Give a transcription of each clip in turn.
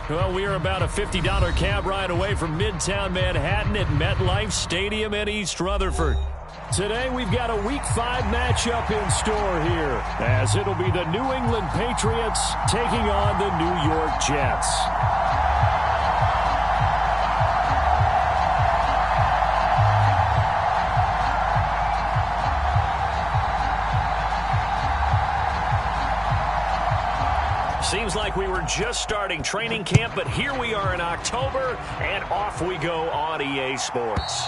Well, we are about a $50 cab ride away from Midtown Manhattan at MetLife Stadium in East Rutherford. Today, we've got a Week 5 matchup in store here, as it'll be the New England Patriots taking on the New York Jets. Seems like we were just starting training camp, but here we are in October, and off we go on EA Sports.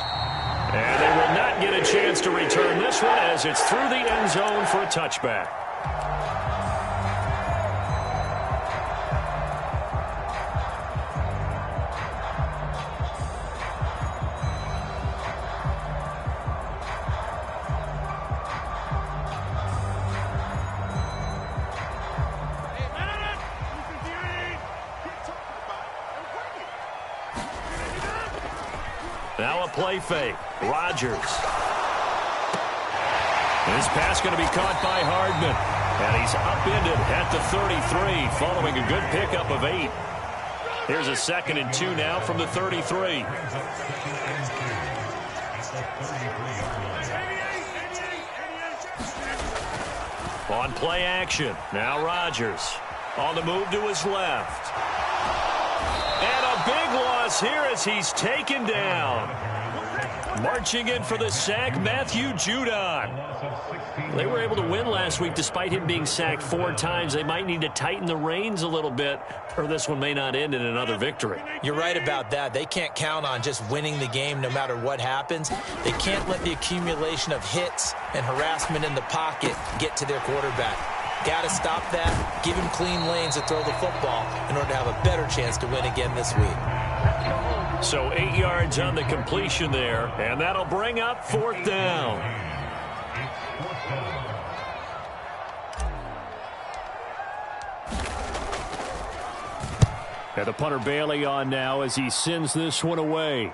And they will not get a chance to return this one as it's through the end zone for a touchback. Now a play fake. Rodgers. This pass going to be caught by Hardman. And he's upended at the 33 following a good pickup of 8. Here's a 2nd and 2 now from the 33. On play action. Now Rodgers. On the move to his left. And a big loss here as he's taken down. Marching in for the sack, Matthew Judon. They were able to win last week despite him being sacked 4 times. They might need to tighten the reins a little bit, or this one may not end in another victory. You're right about that. They can't count on just winning the game no matter what happens. They can't let the accumulation of hits and harassment in the pocket get to their quarterback. Got to stop that, give him clean lanes to throw the football in order to have a better chance to win again this week. So 8 yards on the completion there, and that'll bring up 4th down. And the punter Bailey on now as he sends this one away.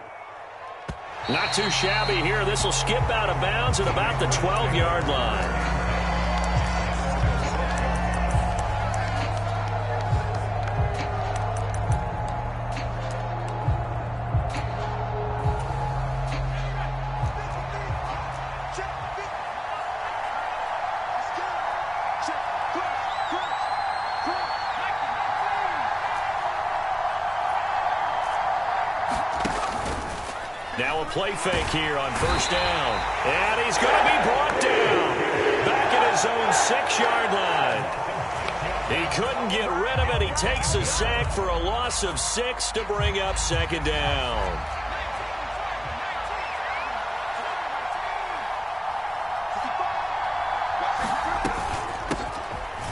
Not too shabby here. This will skip out of bounds at about the 12-yard line. Now a play fake here on 1st down. And he's going to be brought down. Back at his own 6-yard line. He couldn't get rid of it. He takes a sack for a loss of 6 to bring up 2nd down.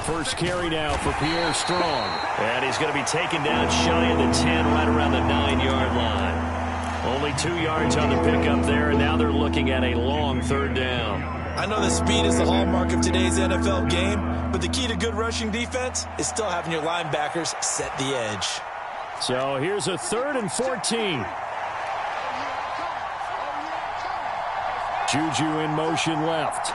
First carry now for Pierre Strong. And he's going to be taken down shy of the 10, right around the 9-yard line. Only 2 yards on the pickup there, and now they're looking at a long 3rd down. I know that speed is the hallmark of today's NFL game, but the key to good rushing defense is still having your linebackers set the edge. So here's a 3rd and 14. Juju in motion left.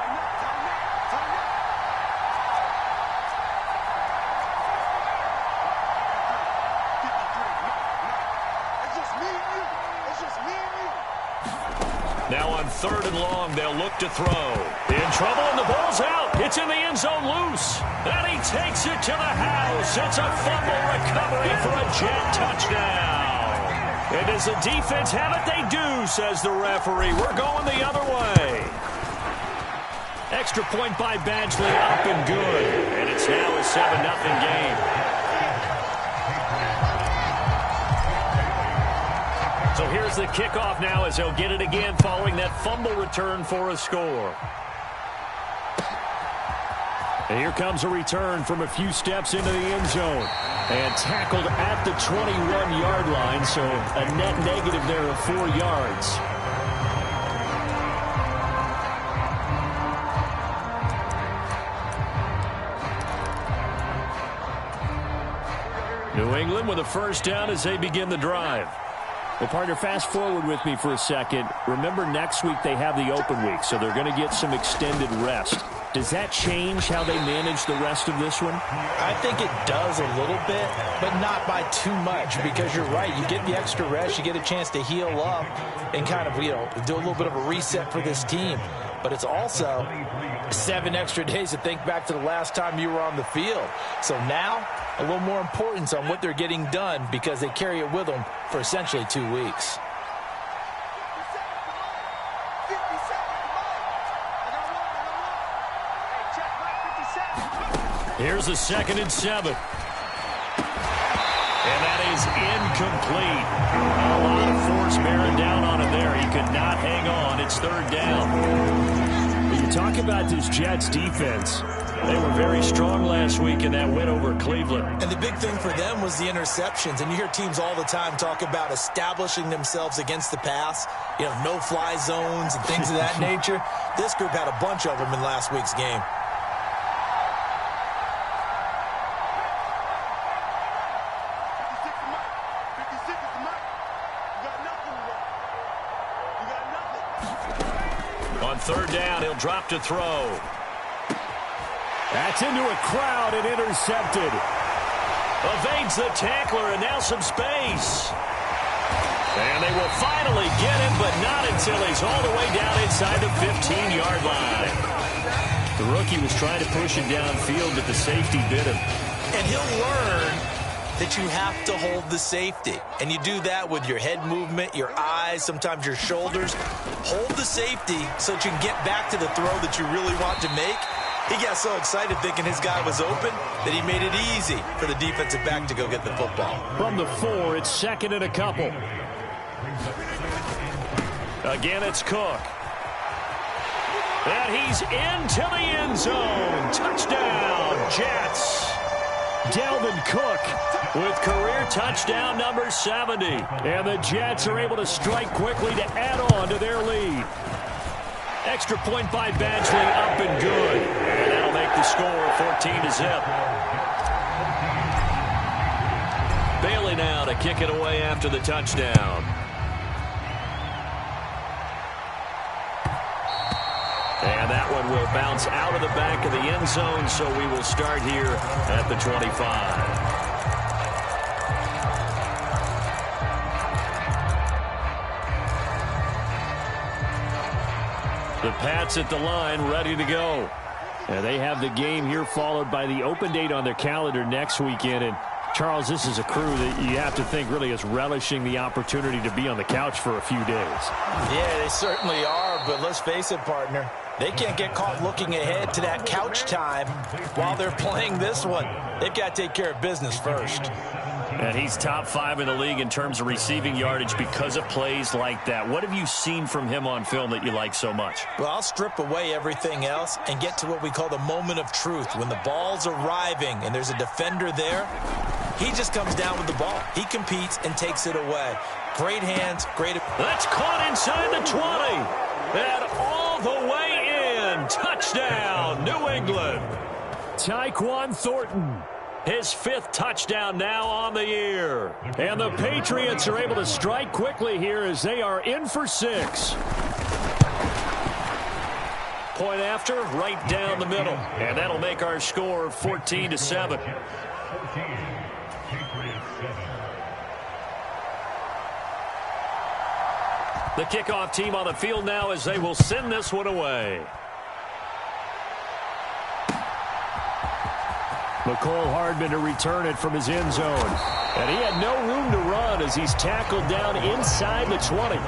Now on 3rd and long, they'll look to throw. In trouble, and the ball's out. It's in the end zone loose. And he takes it to the house. It's a fumble recovery for a Jet touchdown. And does the defense have it? They do, says the referee. We're going the other way. Extra point by Badgley, up and good. And it's now a 7-0 game. So here's the kickoff now as they'll get it again following that fumble return for a score. And here comes a return from a few steps into the end zone. And tackled at the 21-yard line, so a net negative there of 4 yards. New England with a 1st down as they begin the drive. Well, partner, fast forward with me for a second. Remember, next week they have the open week, so they're going to get some extended rest. Does that change how they manage the rest of this one? I think it does a little bit, but not by too much, because you're right. You get the extra rest, you get a chance to heal up and kind of, do a little bit of a reset for this team. But it's also 7 extra days to think back to the last time you were on the field. So now, a little more importance on what they're getting done, because they carry it with them for essentially 2 weeks. Here's a 2nd and 7. And that is incomplete. A lot of force bearing down on him there. He could not hang on. It's 3rd down. When you talk about this Jets defense, they were very strong last week in that win over Cleveland. And the big thing for them was the interceptions. And you hear teams all the time talk about establishing themselves against the pass, no-fly zones and things of that nature. This group had a bunch of them in last week's game. On 3rd down, he'll drop to throw. That's into a crowd and intercepted. Evades the tackler, and now some space. And they will finally get him, but not until he's all the way down inside the 15-yard line. The rookie was trying to push him downfield, but the safety bit him. And he'll learn that you have to hold the safety. And you do that with your head movement, your eyes, sometimes your shoulders. Hold the safety so that you can get back to the throw that you really want to make. He got so excited thinking his guy was open that he made it easy for the defensive back to go get the football. From the 4, it's 2nd and a couple. Again, it's Cook. And he's into the end zone. Touchdown, Jets. Dalvin Cook with career touchdown number 70. And the Jets are able to strike quickly to add on to their lead. Extra point by Badgley, up and good. And that'll make the score 14-0. Bailey now to kick it away after the touchdown. And that one will bounce out of the back of the end zone, so we will start here at the 25. The Pats at the line, ready to go. And they have the game here followed by the open date on their calendar next weekend. And Charles, this is a crew that you have to think really is relishing the opportunity to be on the couch for a few days. Yeah, they certainly are, but let's face it, partner. They can't get caught looking ahead to that couch time while they're playing this one. They've got to take care of business first. And he's top 5 in the league in terms of receiving yardage because of plays like that. What have you seen from him on film that you like so much? Well, I'll strip away everything else and get to what we call the moment of truth. When the ball's arriving and there's a defender there, he just comes down with the ball. He competes and takes it away. Great hands, great... That's caught inside the 20. And all the way in. Touchdown, New England. Tyquan Thornton. His 5th touchdown now on the year. And the Patriots are able to strike quickly here as they are in for 6. Point after, right down the middle. And that'll make our score 14-7. The kickoff team on the field now as they will send this one away. McCole Hardman to return it from his end zone. And he had no room to run as he's tackled down inside the 20.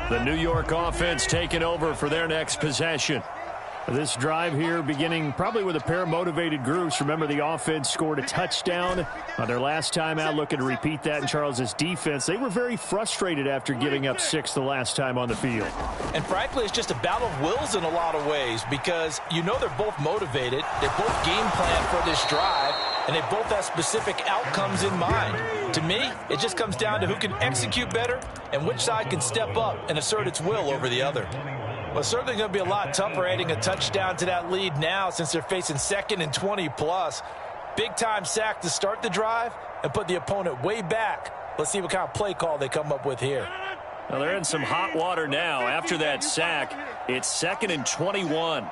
The New York offense taking over for their next possession. This drive here beginning probably with a pair of motivated groups. Remember, the offense scored a touchdown on their last time out, looking to repeat that in Charles's defense. They were very frustrated after giving up 6 the last time on the field. And frankly, it's just a battle of wills in a lot of ways because they're both motivated. They're both game plan for this drive, and they both have specific outcomes in mind. To me, it just comes down to who can execute better and which side can step up and assert its will over the other. Well, it's certainly going to be a lot tougher adding a touchdown to that lead now since they're facing 2nd and 20 plus. big-time sack to start the drive and put the opponent way back. Let's see what kind of play call they come up with here. Well, they're in some hot water now. After that sack, it's 2nd and 21.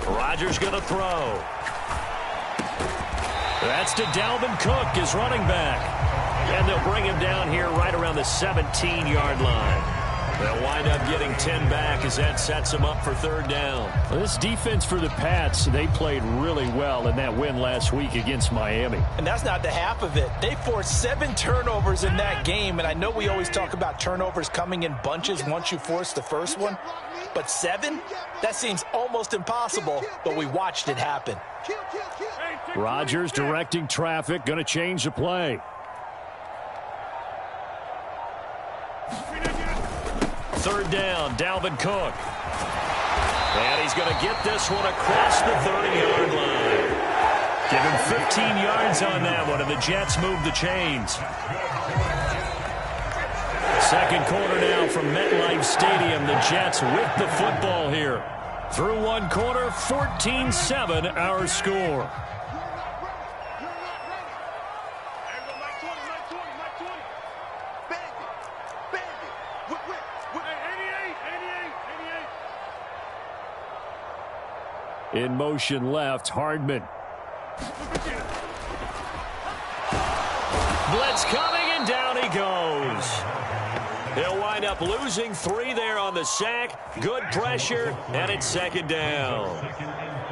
Rodgers going to throw. That's to Dalvin Cook, his running back. And they'll bring him down here right around the 17-yard line. They'll wind up getting 10 back as that sets them up for 3rd down. Well, this defense for the Pats, they played really well in that win last week against Miami. And that's not the half of it. They forced 7 turnovers in that game, and I know we always talk about turnovers coming in bunches once you force the first one. But 7? That seems almost impossible, but we watched it happen. Rodgers directing traffic, going to change the play. Third down, Dalvin Cook. And he's going to get this one across the 30-yard line. Give him 15 yards on that one, and the Jets move the chains. Second quarter now from MetLife Stadium. The Jets with the football here. Through one quarter, 14-7 our score. In motion left, Hardman. Blitz coming, and down he goes. They'll wind up losing 3 there on the sack. Good pressure, and it's 2nd down.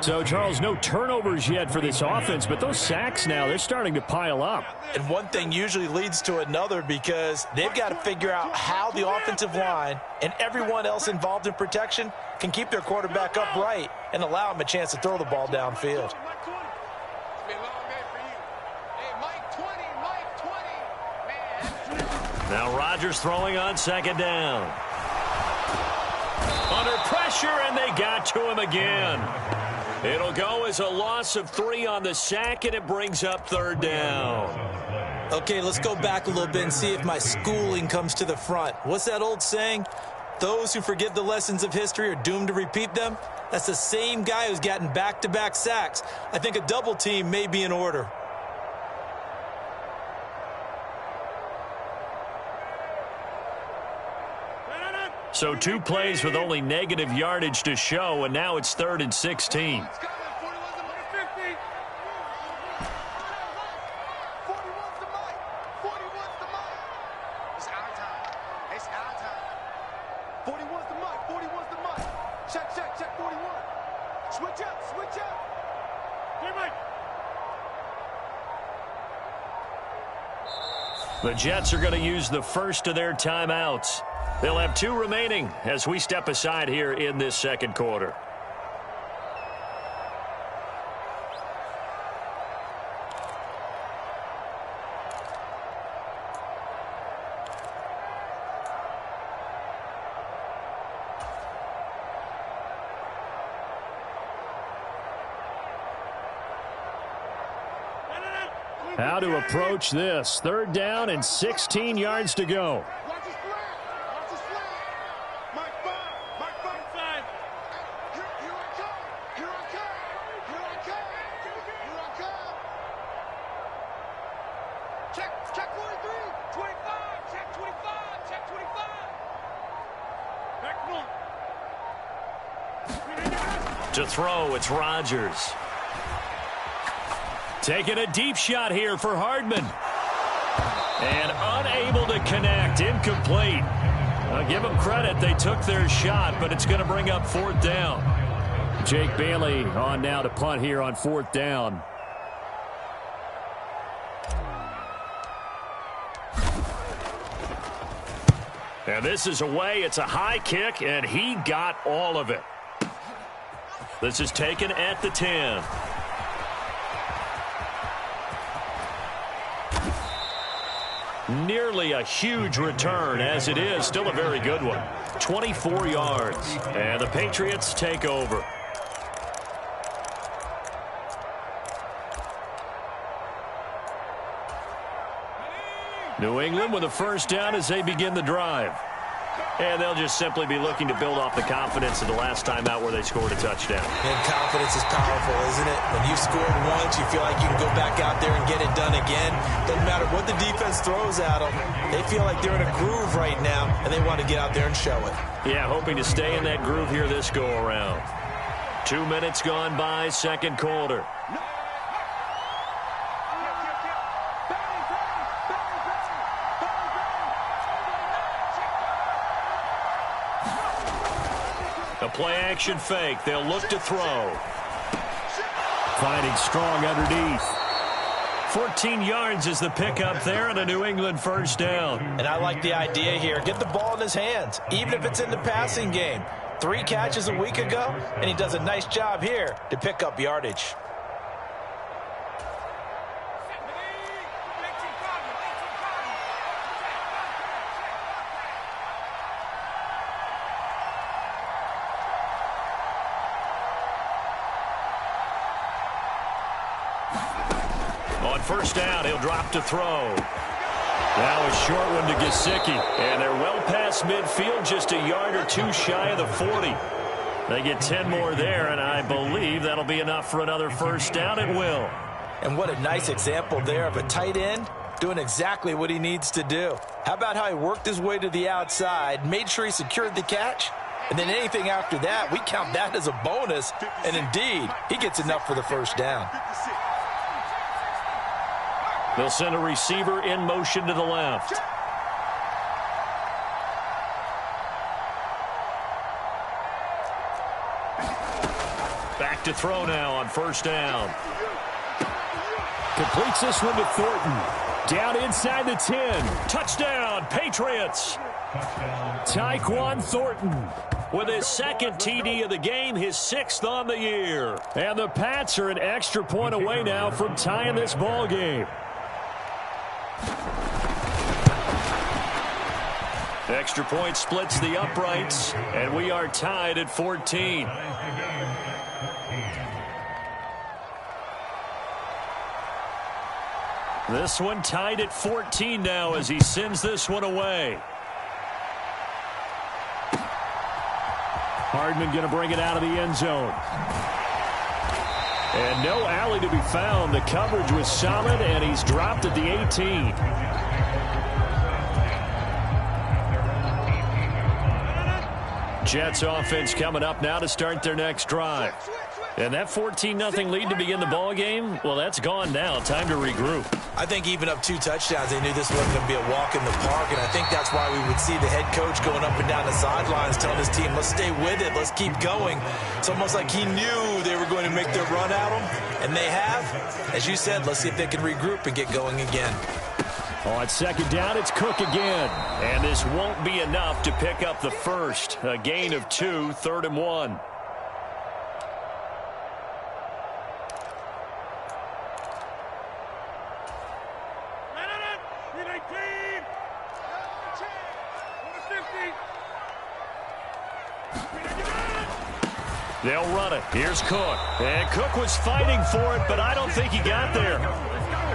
So, Charles, no turnovers yet for this offense, but those sacks now, they're starting to pile up. And one thing usually leads to another because they've got to figure out how the offensive line and everyone else involved in protection can keep their quarterback upright and allow him a chance to throw the ball downfield. Now Rodgers throwing on 2nd down. Under pressure, and they got to him again. It'll go as a loss of 3 on the sack, and it brings up 3rd down. Okay, let's go back a little bit and see if my schooling comes to the front. What's that old saying? Those who forget the lessons of history are doomed to repeat them. That's the same guy who's gotten back-to-back sacks. I think a double team may be in order. So 2 plays with only negative yardage to show, and now it's 3rd and 16. The Jets are going to use the first of their timeouts. They'll have 2 remaining as we step aside here in this second quarter. How to approach this. 3rd down and 16 yards to go. To throw, it's Rodgers. Taking a deep shot here for Hardman. And unable to connect, incomplete. I'll give them credit, they took their shot, but it's going to bring up 4th down. Jake Bailey on now to punt here on 4th down. And this is away, it's a high kick, and he got all of it. This is taken at the 10. Nearly a huge return, as it is still a very good one. 24 yards. And the Patriots take over. New England with a first down as they begin the drive. And they'll just simply be looking to build off the confidence of the last time out where they scored a touchdown. And confidence is powerful, isn't it? When you've scored once, you feel like you can go back out there and get it done again. Doesn't matter what the defense throws at them. They feel like they're in a groove right now, and they want to get out there and show it. Yeah, hoping to stay in that groove here this go-around. 2 minutes gone by, second quarter. A play-action fake. They'll look to throw. Finding strong underneath. 14 yards is the pickup there and a New England first down. And I like the idea here. Get the ball in his hands, even if it's in the passing game. 3 catches a week ago, and he does a nice job here to pick up yardage. On first down, he'll drop to throw. Now a short one to Gesicki. And they're well past midfield, just a yard or 2 shy of the 40. They get 10 more there, and I believe that'll be enough for another first down. It will. And what a nice example there of a tight end doing exactly what he needs to do. How about how he worked his way to the outside, made sure he secured the catch, and then anything after that, we count that as a bonus. And indeed, he gets enough for the first down. They'll send a receiver in motion to the left. Back to throw now on first down. Completes this one to Thornton. Down inside the 10. Touchdown, Patriots. Tyquan Thornton. With his second TD of the game, his 6th on the year. And the Pats are an extra point away now from tying this ball game. Extra point splits the uprights, and we are tied at 14. This one tied at 14 now as he sends this one away. Hardman going to bring it out of the end zone. And no alley to be found. The coverage was solid, and he's dropped at the 18. Jets offense coming up now to start their next drive. And that 14-0 lead to begin the ball game, well, that's gone now. Time to regroup. I think even up 2 touchdowns, they knew this wasn't going to be a walk in the park, and I think that's why we would see the head coach going up and down the sidelines telling his team, let's stay with it, let's keep going. It's almost like he knew they were going to make their run at him, and they have. As you said, let's see if they can regroup and get going again. On second down, it's Cook again. And this won't be enough to pick up the first. A gain of 2, 3rd and 1. They'll run it. Here's Cook. And Cook was fighting for it, but I don't think he got there.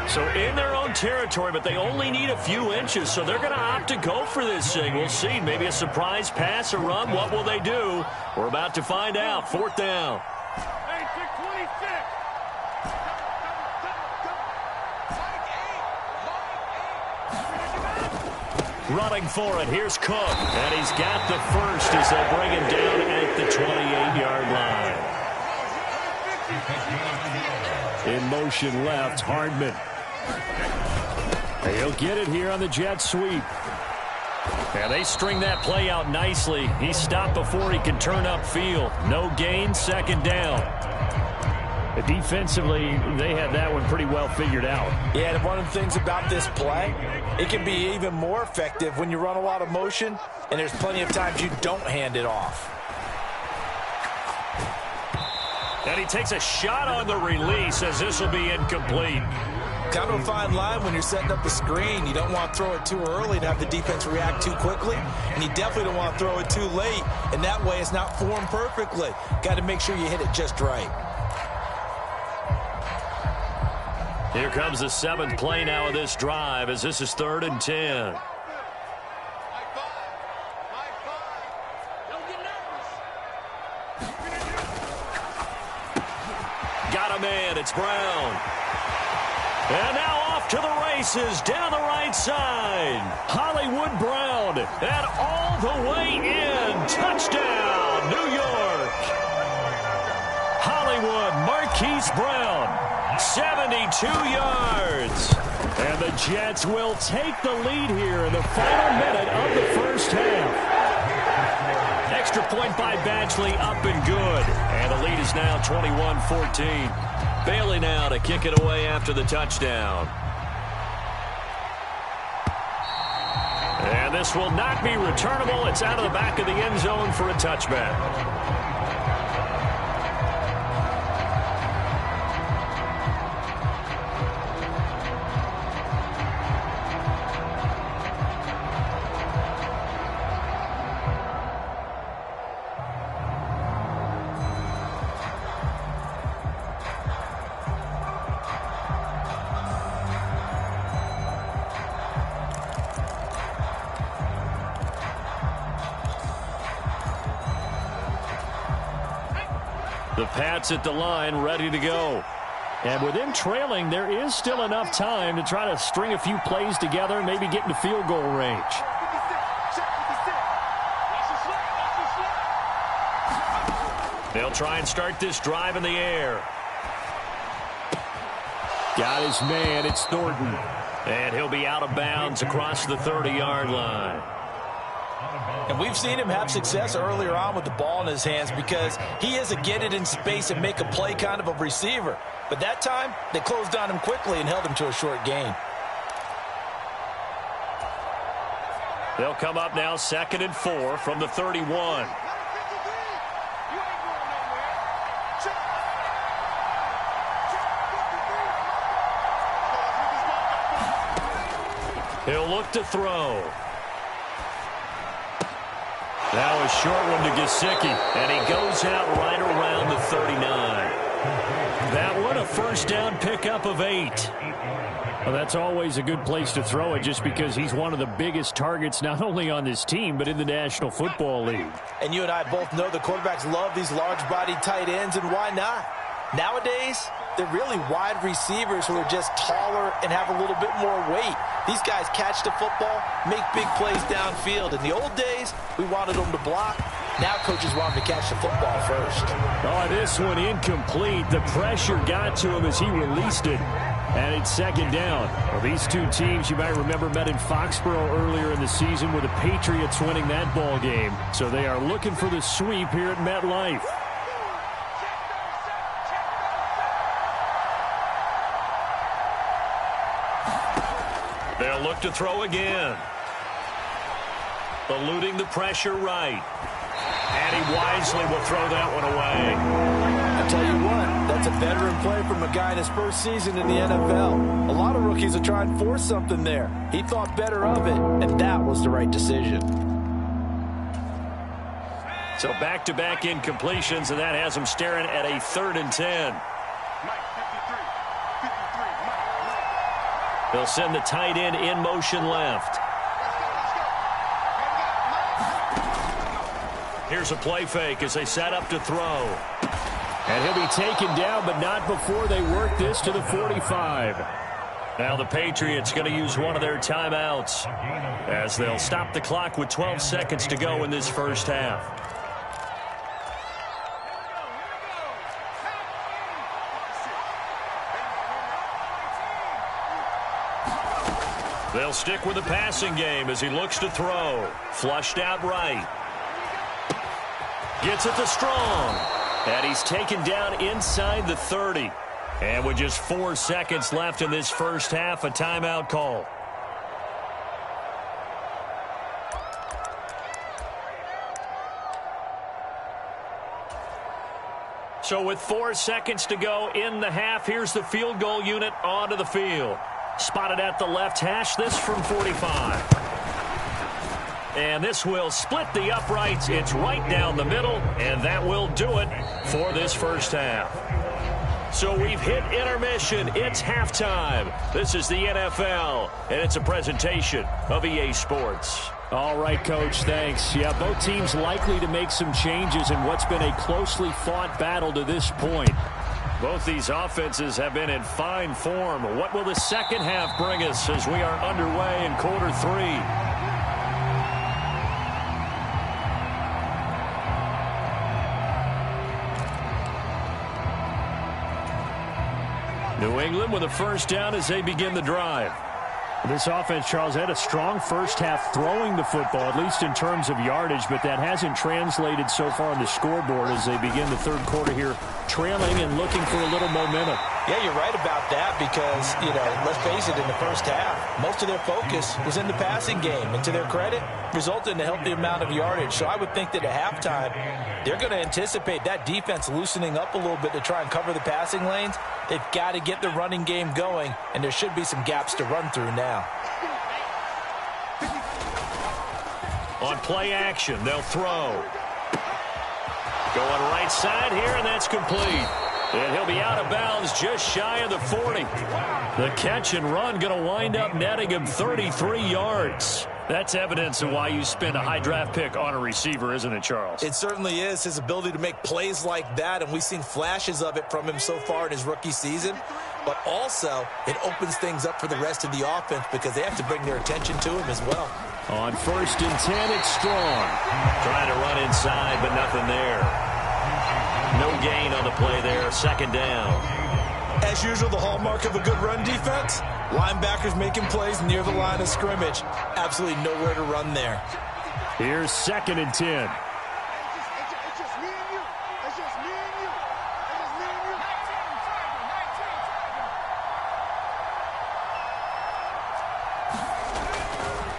So in their own territory, but they only need a few inches, so they're going to opt to go for this thing. We'll see. Maybe a surprise pass or run. What will they do? We're about to find out. 4th down. Running for it. Here's Cook. And he's got the first as they bring him down at the 28-yard line. In motion left, Hardman. He'll get it here on the jet sweep. And they string that play out nicely. He stopped before he could turn upfield. No gain, 2nd down. Defensively, they had that one pretty well figured out. Yeah, and one of the things about this play, it can be even more effective when you run a lot of motion, and there's plenty of times you don't hand it off. And he takes a shot on the release as this will be incomplete. Kind of a fine line when you're setting up the screen. You don't want to throw it too early and have the defense react too quickly, and you definitely don't want to throw it too late, and that way it's not formed perfectly. Got to make sure you hit it just right. Here comes the 7th play now of this drive as this is 3rd and 10. Got a man, it's Brown. And now off to the races down the right side. Hollywood Brown, and all the way in. Touchdown, New York. Hollywood Marquise Brown, 72 yards. And the Jets will take the lead here in the final minute of the first half. Extra point by Badgley, up and good. And the lead is now 21-14. Bailey now to kick it away after the touchdown. And this will not be returnable. It's out of the back of the end zone for a touchback. The Pats at the line, ready to go. And with them trailing, there is still enough time to try to string a few plays together and maybe get into field goal range. They'll try and start this drive in the air. Got his man, it's Thornton. And he'll be out of bounds across the 30-yard line. And we've seen him have success earlier on with the ball in his hands because he is a get it in space and make a play kind of a receiver. But that time, they closed on him quickly and held him to a short gain. They'll come up now 2nd and 4 from the 31. He'll look to throw. Now a short one to Gesicki, and he goes out right around the 39. That one a first down pickup of 8. Well, that's always a good place to throw it just because he's one of the biggest targets not only on this team but in the National Football League. And you and I both know the quarterbacks love these large-bodied tight ends, and why not? Nowadays, they're really wide receivers who are just taller and have a little bit more weight. These guys catch the football, make big plays downfield. In the old days, we wanted them to block. Now coaches want them to catch the football first. Oh, this one incomplete. The pressure got to him as he released it. And it's 2nd down. Well, these two teams, you might remember, met in Foxborough earlier in the season with the Patriots winning that ball game. So they are looking for the sweep here at MetLife. They'll look to throw again. Eluding the pressure right. And he wisely will throw that one away. I tell you what, that's a veteran play from a guy in his first season in the NFL. A lot of rookies are trying to force something there. He thought better of it, and that was the right decision. So back-to-back incompletions, and that has him staring at a 3rd and 10. They'll send the tight end in motion left. Here's a play fake as they set up to throw. And he'll be taken down, but not before they work this to the 45. Now the Patriots going to use one of their timeouts as they'll stop the clock with 12 seconds to go in this first half. They'll stick with the passing game as he looks to throw. Flushed out right. Gets it to Strong. And he's taken down inside the 30. And with just 4 seconds left in this first half, a timeout call. So with 4 seconds to go in the half, here's the field goal unit onto the field. Spotted at the left hash, this from 45. And this will split the uprights. It's right down the middle, and that will do it for this first half. So we've hit intermission. It's halftime. This is the NFL, and it's a presentation of EA Sports. All right, Coach, thanks. Yeah, both teams likely to make some changes in what's been a closely fought battle to this point. Both these offenses have been in fine form. What will the second half bring us as we are underway in quarter 3? New England with a first down as they begin the drive. This offense, Charles, had a strong first half throwing the football, at least in terms of yardage, but that hasn't translated so far on the scoreboard as they begin the third quarter here, trailing and looking for a little momentum. Yeah, you're right about that because, let's face it, in the first half, most of their focus was in the passing game. And to their credit, resulted in a healthy amount of yardage. So I would think that at halftime, they're going to anticipate that defense loosening up a little bit to try and cover the passing lanes. They've got to get the running game going, and there should be some gaps to run through now. On play action, they'll throw. Going right side here, and that's complete. And he'll be out of bounds just shy of the 40. The catch and run going to wind up netting him 33 yards. That's evidence of why you spend a high draft pick on a receiver, isn't it, Charles? It certainly is. His ability to make plays like that, and we've seen flashes of it from him so far in his rookie season. But also, it opens things up for the rest of the offense because they have to bring their attention to him as well. On 1st and 10, it's Strong. Trying to run inside, but nothing there. No gain on the play there. Second down. As usual, the hallmark of a good run defense, linebackers making plays near the line of scrimmage. Absolutely nowhere to run there. Here's 2nd and 10.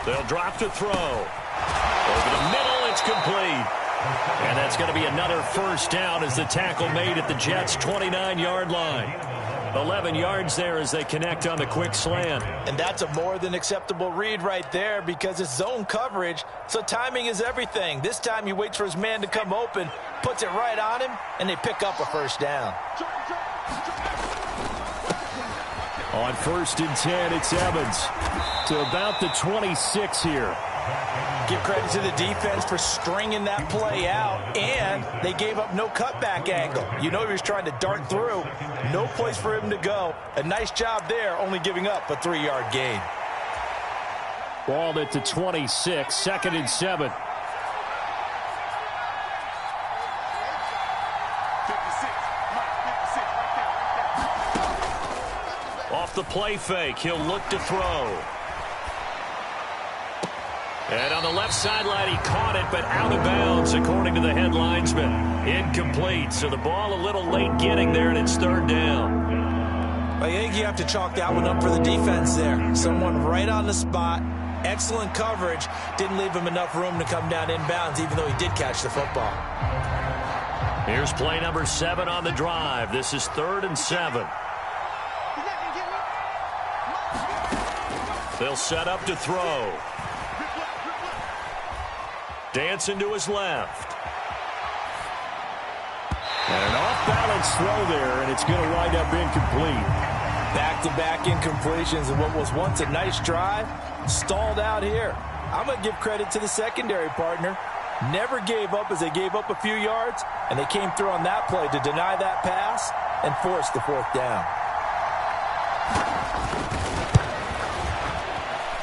They'll drop to throw. Over the middle, it's complete. And that's going to be another first down as the tackle made at the Jets' 29-yard line. 11 yards there as they connect on the quick slant. And that's a more than acceptable read right there because it's zone coverage, so timing is everything. This time he waits for his man to come open, puts it right on him, and they pick up a first down. On 1st and 10, it's Evans to about the 26 here. Give credit to the defense for stringing that play out, and they gave up no cutback angle. You know he was trying to dart through. No place for him to go. A nice job there, only giving up a 3-yard gain. Balled at the 26, 2nd and 7. Off the play fake, he'll look to throw. And on the left sideline, he caught it, but out of bounds, according to the head linesman. Incomplete, so the ball a little late getting there, and it's 3rd down. I think you have to chalk that one up for the defense there. Someone right on the spot, excellent coverage, didn't leave him enough room to come down inbounds, even though he did catch the football. Here's play number 7 on the drive. This is 3rd and 7. They'll set up to throw. Dancing to his left. And an off-balance throw there, and it's going to wind up incomplete. Back-to-back incompletions of what was once a nice drive, stalled out here. I'm going to give credit to the secondary partner. Never gave up as they gave up a few yards, and they came through on that play to deny that pass and force the 4th down.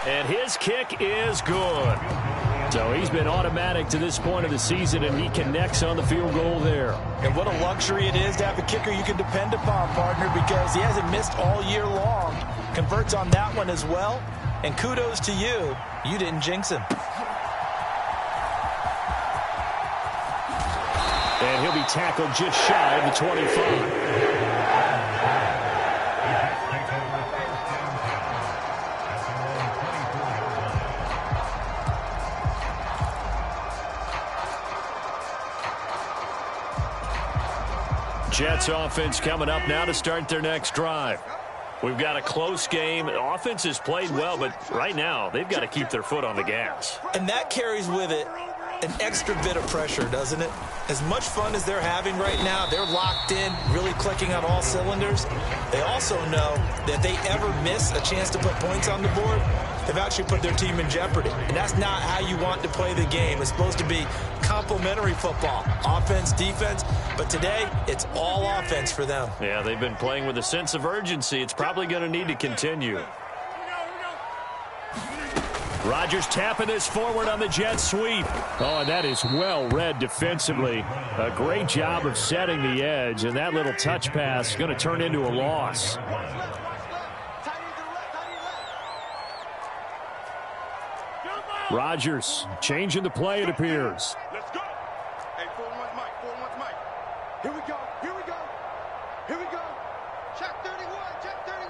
And his kick is good. So he's been automatic to this point of the season, and he connects on the field goal there. And what a luxury it is to have a kicker you can depend upon, partner, because he hasn't missed all year long. Converts on that one as well. And kudos to you. You didn't jinx him. And he'll be tackled just shy of the 25. Jets offense coming up now to start their next drive. We've got a close game. The offense has played well, but right now they've got to keep their foot on the gas. And that carries with it an extra bit of pressure, doesn't it? As much fun as they're having right now, they're locked in, really clicking on all cylinders. They also know that if they ever miss a chance to put points on the board, they've actually put their team in jeopardy. And that's not how you want to play the game. It's supposed to be complementary football, offense, defense. But today, it's all offense for them. Yeah, they've been playing with a sense of urgency. It's probably going to need to continue. Rodgers tapping this forward on the jet sweep. Oh, and that is well read defensively. A great job of setting the edge, and that little touch pass is going to turn into a loss. Rodgers changing the play, it appears. Let's go. Hey, 4-1's Mike. 4-1's Mike. Here we go. Here we go. Here we go. Check 31. Check 31.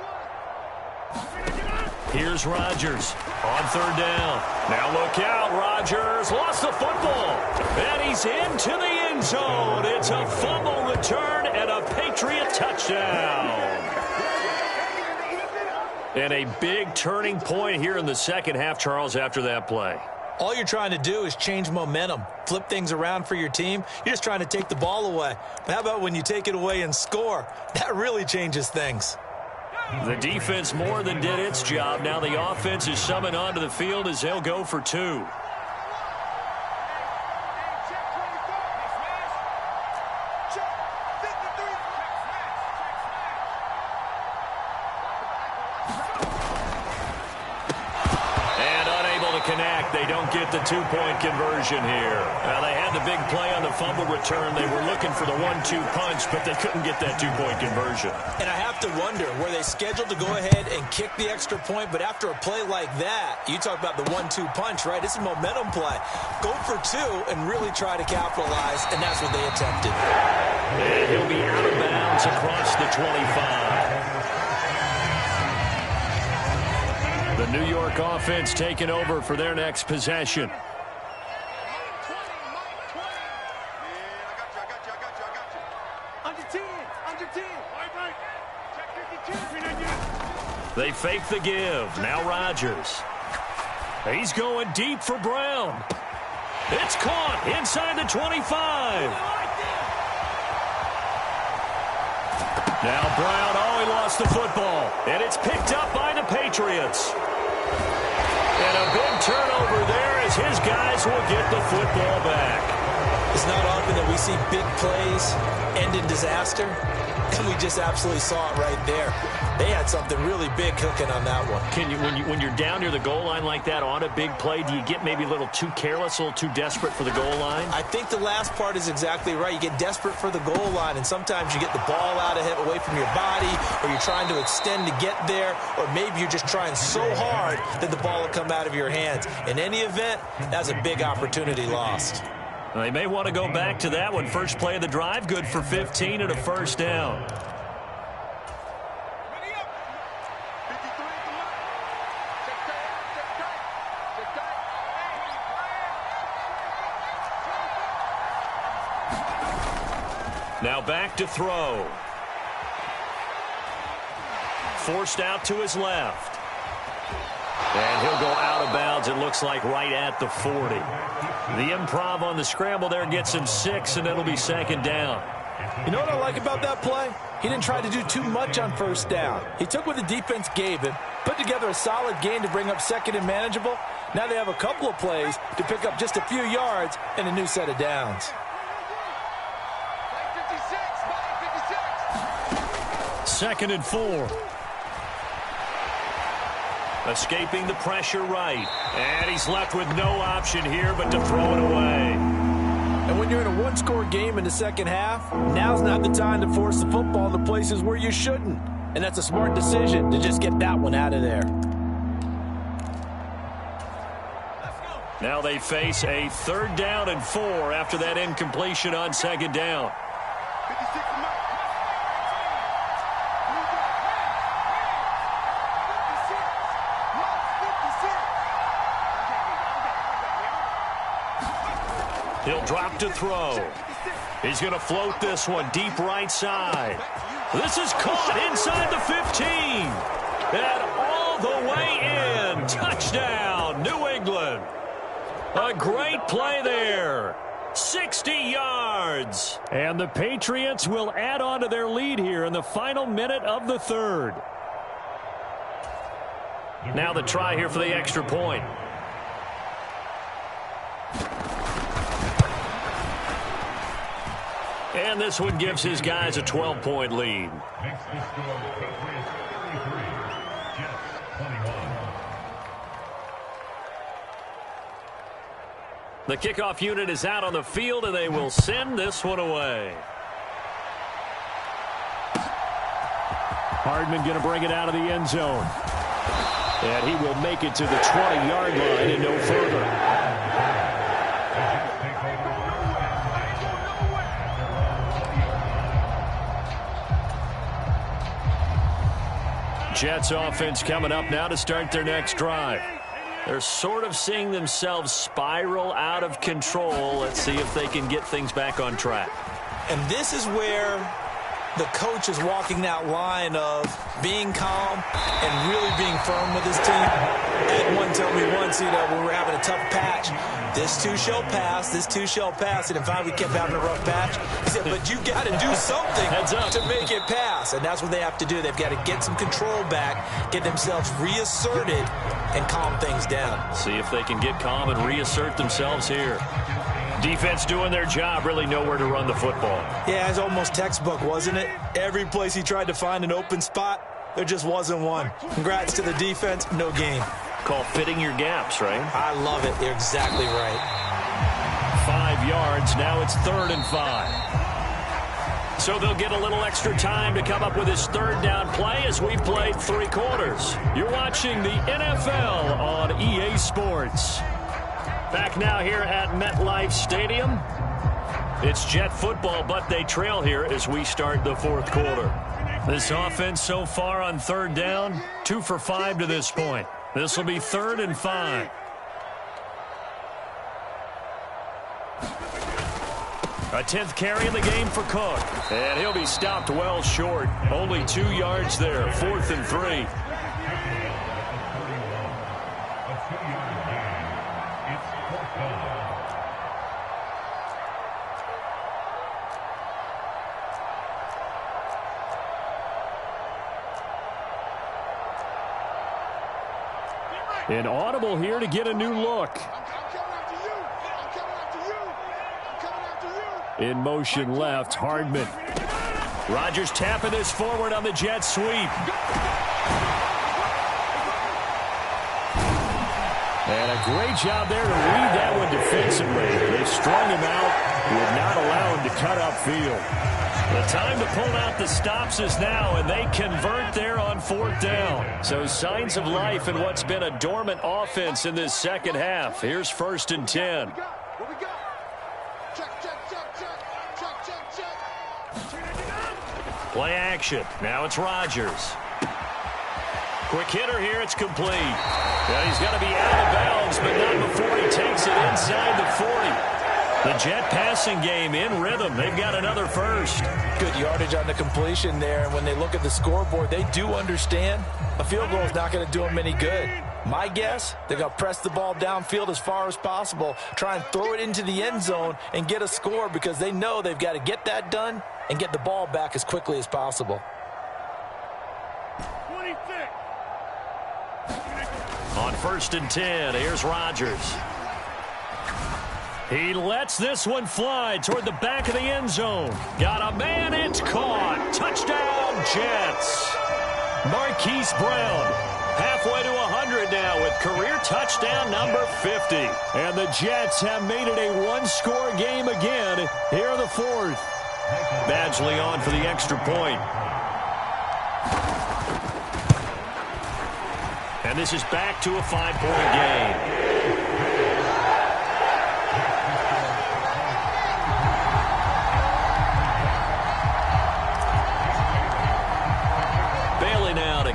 Here's Rodgers on third down. Now look out. Rodgers lost the football. And he's into the end zone. It's a fumble return and a Patriot touchdown. And a big turning point here in the second half, Charles, after that play. All you're trying to do is change momentum, flip things around for your team. You're just trying to take the ball away. But how about when you take it away and score? That really changes things. The defense more than did its job. Now the offense is summoned onto the field as they'll go for two. Connect. They don't get the two-point conversion here. Now, they had the big play on the fumble return. They were looking for the 1-2 punch, but they couldn't get that two-point conversion. And I have to wonder, were they scheduled to go ahead and kick the extra point, but after a play like that, you talk about the 1-2 punch, right? It's a momentum play. Go for two and really try to capitalize, and that's what they attempted. And he'll be out of bounds across the 25. The New York offense taking over for their next possession. They fake the give. Now Rodgers. He's going deep for Brown. It's caught inside the 25. Now Brown, he lost the football. And it's picked up by the Patriots. And a big turnover there as his guys will get the football back. It's not often that we see big plays end in disaster, and we just absolutely saw it right there. They had something really big cooking on that one. When you're down near the goal line like that on a big play, do you get maybe a little too careless, a little too desperate for the goal line? I think the last part is exactly right. You get desperate for the goal line, and sometimes you get the ball out of it away from your body, or you're trying to extend to get there, or maybe you're just trying so hard that the ball will come out of your hands. In any event, that's a big opportunity lost. They may want to go back to that one. First play of the drive, good for 15 and a first down. Now back to throw. Forced out to his left. And he'll go out of bounds, it looks like, right at the 40. The improv on the scramble there gets him 6, and it'll be second down. You know what I like about that play? He didn't try to do too much on first down. He took what the defense gave him, put together a solid gain to bring up second and manageable. Now they have a couple of plays to pick up just a few yards and a new set of downs. Second and 4. Escaping the pressure right. And he's left with no option here but to throw it away. And when you're in a one-score game in the second half, now's not the time to force the football in the places where you shouldn't. And that's a smart decision to just get that one out of there. Now they face a 3rd down and 4 after that incompletion on second down. He'll drop to throw. He's going to float this one deep right side. This is caught inside the 15. And all the way in. Touchdown, New England. A great play there. 60 yards. And the Patriots will add on to their lead here in the final minute of the third. Now the try here for the extra point. And this one gives his guys a 12-point lead. The kickoff unit is out on the field, and they will send this one away. Hardman going to bring it out of the end zone. And he will make it to the 20-yard line and no further. Jets offense coming up now to start their next drive. They're sort of seeing themselves spiral out of control. Let's see if they can get things back on track. And this is where the coach is walking that line of being calm and really being firm with his team. Ed one told me once, when we were having a tough patch, this too shall pass, this too shall pass. And finally we kept having a rough patch. He said, but you got to do something to make it pass. And that's what they have to do. They've got to get some control back, get themselves reasserted, and calm things down. See if they can get calm and reassert themselves here. Defense doing their job, really nowhere to run the football. Yeah, it's almost textbook, wasn't it? Every place he tried to find an open spot, there just wasn't one. Congrats to the defense, no gain. Call fitting your gaps, right? I love it. You're exactly right. 5 yards. Now it's 3rd and 5. So they'll get a little extra time to come up with his third down play as we played 3 quarters. You're watching the NFL on EA Sports. Back now here at MetLife Stadium. It's Jet football, but they trail here as we start the 4th quarter. This offense so far on 3rd down, 2 for 5 to this point. This will be 3rd and 5. A 10th carry in the game for Cook. And he'll be stopped well short. Only 2 yards there, 4th and 3. An audible here to get a new look. In motion left, Hardman. Rodgers tapping this forward on the jet sweep. And a great job there to read that one defensively. They strung him out, would not allow him to cut upfield. The time to pull out the stops is now, and they convert there on 4th down. So signs of life in what's been a dormant offense in this second half. Here's 1st and 10. Play action. Now it's Rodgers. Quick hitter here. It's complete. Yeah, he's got to be out of bounds, but not before he takes it inside the 40. The Jet passing game in rhythm. They've got another first. Good yardage on the completion there. And when they look at the scoreboard, they do understand a field goal is not going to do them any good. My guess, they're going to press the ball downfield as far as possible, try and throw it into the end zone and get a score because they know they've got to get that done and get the ball back as quickly as possible. 26. On 1st and 10, here's Rodgers. He lets this one fly toward the back of the end zone. Got a man, it's caught. Touchdown, Jets. Marquise Brown, halfway to 100 now with career touchdown number 50. And the Jets have made it a one-score game again here in the 4th. Badgley on for the extra point. And this is back to a 5-point game.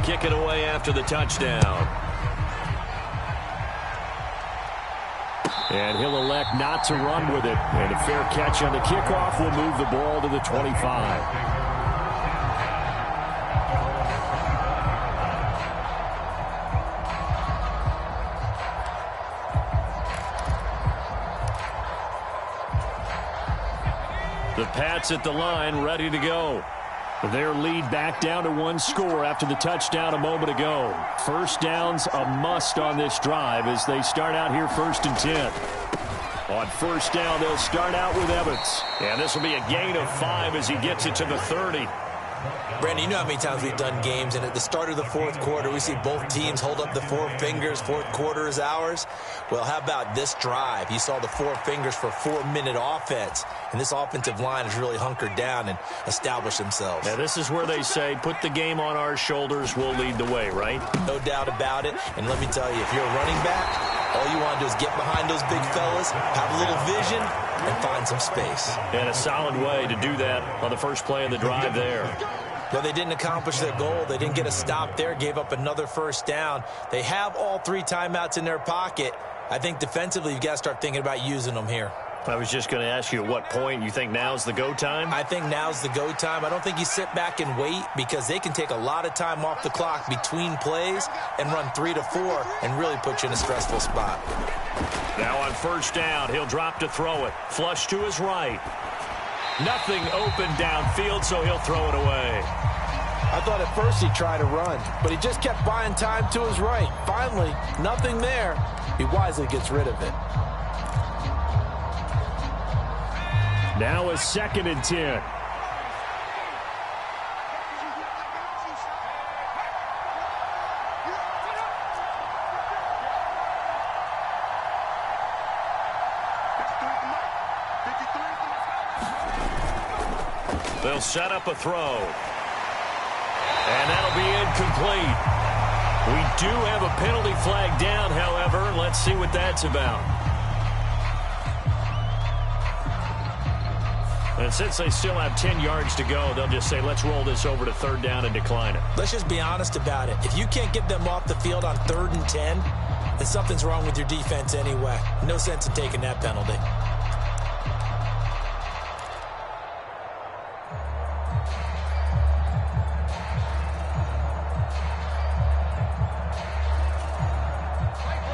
Kick it away after the touchdown. And he'll elect not to run with it. And a fair catch on the kickoff will move the ball to the 25. The Pats at the line, ready to go. Their lead back down to one score after the touchdown a moment ago. First down's a must on this drive as they start out here 1st and 10. On first down, they'll start out with Evans. And this will be a gain of 5 as he gets it to the 30. Brandon, you know how many times we've done games, and at the start of the fourth quarter, we see both teams hold up the 4 fingers, fourth quarter is ours. Well, how about this drive? You saw the 4 fingers for 4-minute offense, and this offensive line has really hunkered down and established themselves. Now, this is where they say, put the game on our shoulders, we'll lead the way, right? No doubt about it, and let me tell you, if you're a running back, all you want to do is get behind those big fellas, have a little vision, and find some space. And a solid way to do that on the first play of the drive there. Well, they didn't accomplish their goal. They didn't get a stop there, gave up another first down. They have all 3 timeouts in their pocket. I think defensively, you've got to start thinking about using them here. I was just going to ask you at what point you think now's the go time? I think now's the go time. I don't think you sit back and wait because they can take a lot of time off the clock between plays and run 3 to 4 and really put you in a stressful spot. Now on first down, he'll drop to throw it. Flush to his right. Nothing open downfield, so he'll throw it away. I thought at first he'd try to run, but he just kept buying time to his right. Finally, nothing there. He wisely gets rid of it. Now a 2nd and 10. They'll set up a throw. And that'll be incomplete. We do have a penalty flag down, however. Let's see what that's about. And since they still have 10 yards to go, they'll just say, let's roll this over to 3rd down and decline it. Let's just be honest about it. If you can't get them off the field on 3rd and 10, then something's wrong with your defense anyway. No sense in taking that penalty.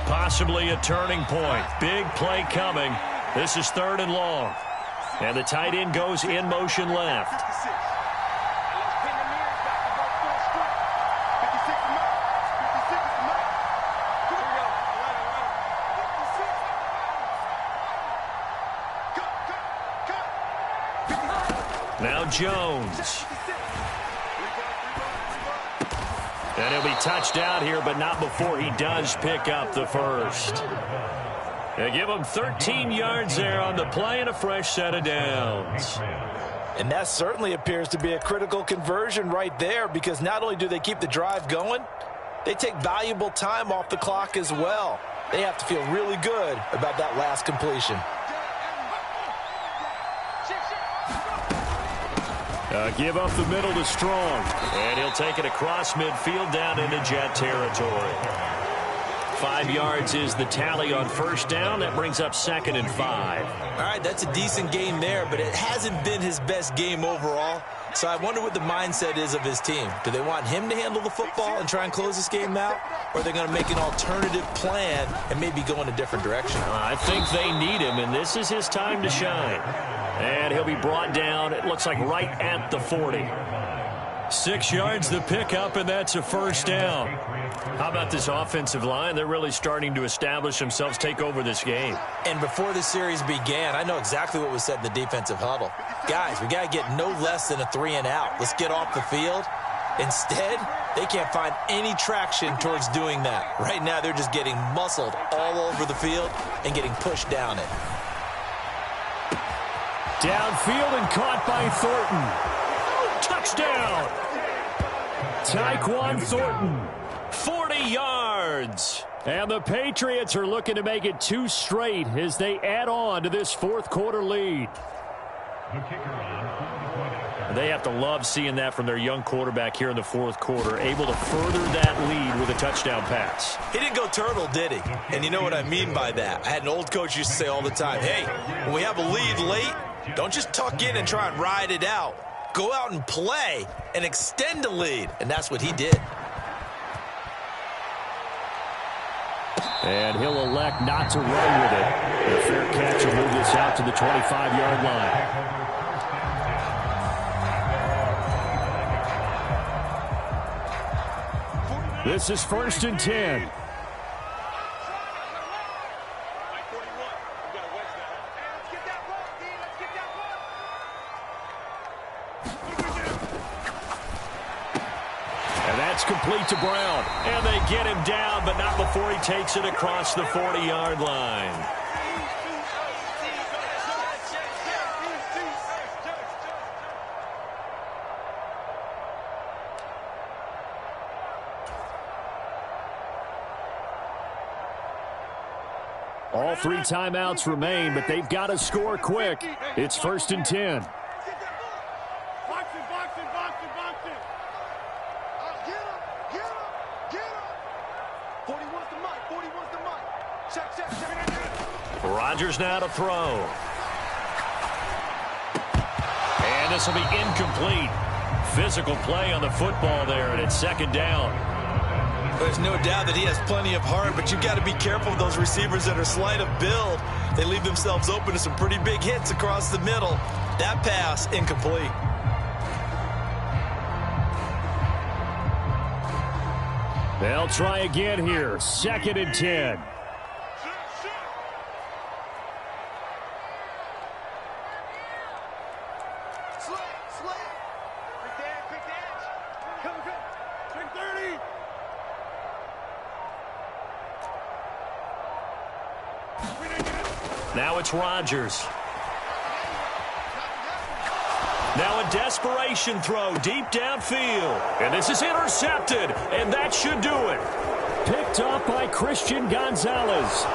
Possibly a turning point. Big play coming. This is 3rd and long. And the tight end goes in motion left. Now Jones. And he'll be touched out here, but not before he does pick up the first. They give him 13 yards there on the play and a fresh set of downs. And that certainly appears to be a critical conversion right there because not only do they keep the drive going, they take valuable time off the clock as well. They have to feel really good about that last completion. Give up the middle to Strong. And he'll take it across midfield down into Jet territory. 5 yards is the tally on first down. That brings up 2nd and 5. All right, that's a decent game there, but it hasn't been his best game overall. So I wonder what the mindset is of his team. Do they want him to handle the football and try and close this game out? Or are they going to make an alternative plan and maybe go in a different direction? I think they need him, and this is his time to shine. And he'll be brought down, it looks like right at the 40. 6 yards the pickup, and that's a first down. How about this offensive line? They're really starting to establish themselves, take over this game. And before the series began, I know exactly what was said in the defensive huddle. Guys, we got to get no less than a 3-and-out. Let's get off the field. Instead, they can't find any traction towards doing that. Right now, they're just getting muscled all over the field and getting pushed down it. Downfield and caught by Thornton. Touchdown! Tyquan Thornton, 40 yards. And the Patriots are looking to make it 2 straight as they add on to this fourth quarter lead. they have to love seeing that from their young quarterback here in the fourth quarter, able to further that lead with a touchdown pass. He didn't go turtle, did he? And you know what I mean by that. I had an old coach used to say all the time, hey, when we have a lead late, don't just tuck in and try and ride it out. Go out and play and extend the lead. And that's what he did. And he'll elect not to run with it. A fair catch will move this out to the 25-yard line. This is 1st and 10. Complete to Brown, and they get him down, but not before he takes it across the 40-yard line. All 3 timeouts remain, but they've got to score quick. It's 1st and 10. Rodgers now to throw. And this will be incomplete. Physical play on the football there, and it's 2nd down. There's no doubt that he has plenty of heart, but you've got to be careful with those receivers that are slight of build. They leave themselves open to some pretty big hits across the middle. That pass, incomplete. They'll try again here. 2nd and 10. Now it's Rodgers. Now a desperation throw deep downfield. And this is intercepted, and that should do it. Picked up by Christian Gonzalez.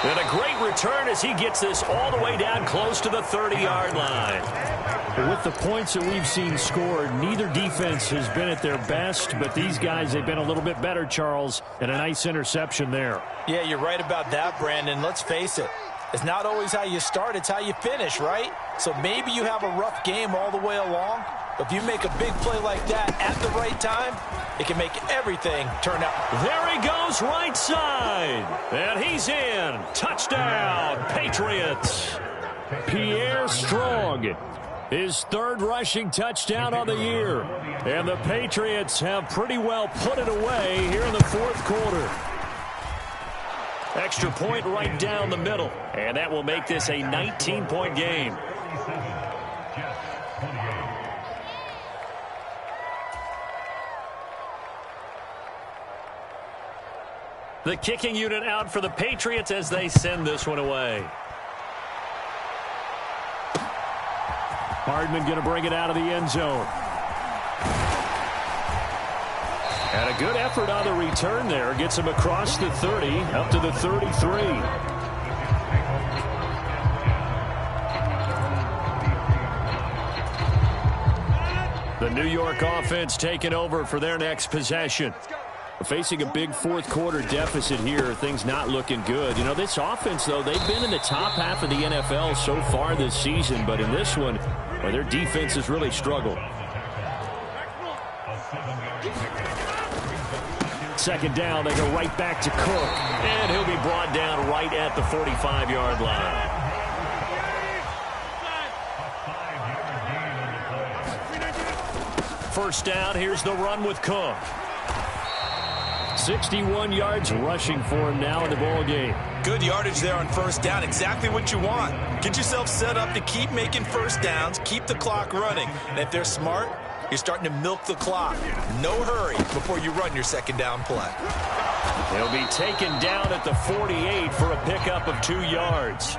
And a great return as he gets this all the way down close to the 30-yard line. With the points that we've seen scored, neither defense has been at their best, but these guys, they've been a little bit better, Charles, and a nice interception there. Yeah, you're right about that, Brandon. Let's face it. It's not always how you start, it's how you finish, right? So maybe you have a rough game all the way along, but if you make a big play like that at the right time, it can make everything turn out. There he goes, right side. And he's in. Touchdown, Patriots. Pierre Strong, his 3rd rushing touchdown on the year. And the Patriots have pretty well put it away here in the 4th quarter. Extra point right down the middle. And that will make this a 19-point game. The kicking unit out for the Patriots as they send this one away. Hardman going to bring it out of the end zone. And a good effort on the return there. Gets him across the 30, up to the 33. The New York offense taking over for their next possession. Facing a big 4th quarter deficit here, things not looking good. You know, this offense, though, they've been in the top half of the NFL so far this season, but in this one, well, their defense has really struggled. 2nd down, they go right back to Cook, and he'll be brought down right at the 45-yard line. First down, here's the run with Cook. 61 yards rushing for him now in the ball game. Good yardage there on 1st down. Exactly what you want. Get yourself set up to keep making 1st downs, keep the clock running. And if they're smart, you're starting to milk the clock. No hurry before you run your 2nd down play. He'll be taken down at the 48 for a pickup of 2 yards.